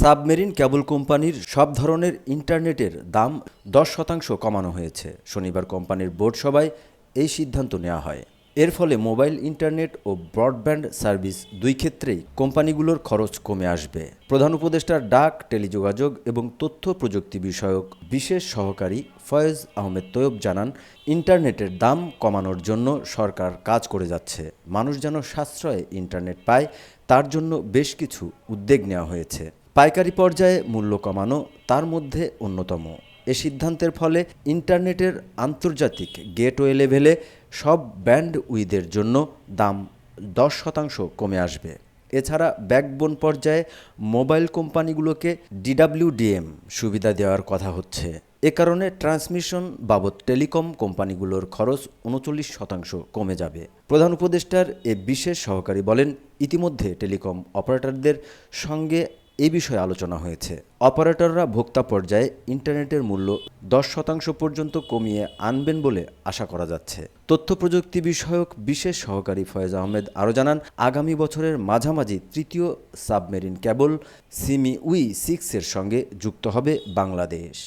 Submarine cable কোম্পানির সব ধরনের ইন্টারনেটের দাম 10% কমানো হয়েছে। শনিবার কোম্পানির বোর্ড সভায় এই সিদ্ধান্ত নেওয়া হয়। এর ফলে মোবাইল ইন্টারনেট ও ব্রডব্যান্ড সার্ভিস দুই ক্ষেত্রেই কোম্পানিগুলোর খরচ কমে আসবে। প্রধান উপদেষ্টার ডাক, টেলিযোগাযোগ এবং তথ্য প্রযুক্তি বিষয়ক বিশেষ সহকারী ফয়েজ আহমেদ তৈয়ব জানান, ইন্টারনেটের দাম কমানোর জন্য সরকার কাজ করে যাচ্ছে। মানুষ যেন সাশ্রয়ে ইন্টারনেট পায়, তার জন্য বেশ কিছু উদ্যোগ নেওয়া হয়েছে। পাইকারি পর্যায়ে মূল্য কমানো তার মধ্যে অন্যতম। এ সিদ্ধান্তের ফলে ইন্টারনেটের আন্তর্জাতিক গেটওয়ে লেভেলে সব ব্যান্ডউইথের জন্য দাম 10% কমে আসবে। এছাড়া ব্যাকবোন পর্যায়ে মোবাইল কোম্পানিগুলোকে ডিডাব্লিউডিএম সুবিধা দেওয়ার কথা হচ্ছে। এ কারণে ট্রান্সমিশন বাবদ টেলিকম কোম্পানিগুলোর খরচ 39% কমে যাবে। প্রধান উপদেষ্টার এ বিশেষ সহকারী বলেন, ইতিমধ্যে টেলিকম অপারেটরদের সঙ্গে এ বিষয়ে আলোচনা হয়েছে। অপারেটররা ভোক্তা পর্যায়ে ইন্টারনেটের মূল্য 10% পর্যন্ত কমিয়ে আনবেন বলে আশা করা যাচ্ছে। তথ্য প্রযুক্তি বিষয়ক বিশেষ সহকারী ফয়েজ আহমেদ আরও জানান, আগামী বছরের মাঝামাঝি তৃতীয় সাবমেরিন কেবল সিমি উই 6 এর সঙ্গে যুক্ত হবে বাংলাদেশ।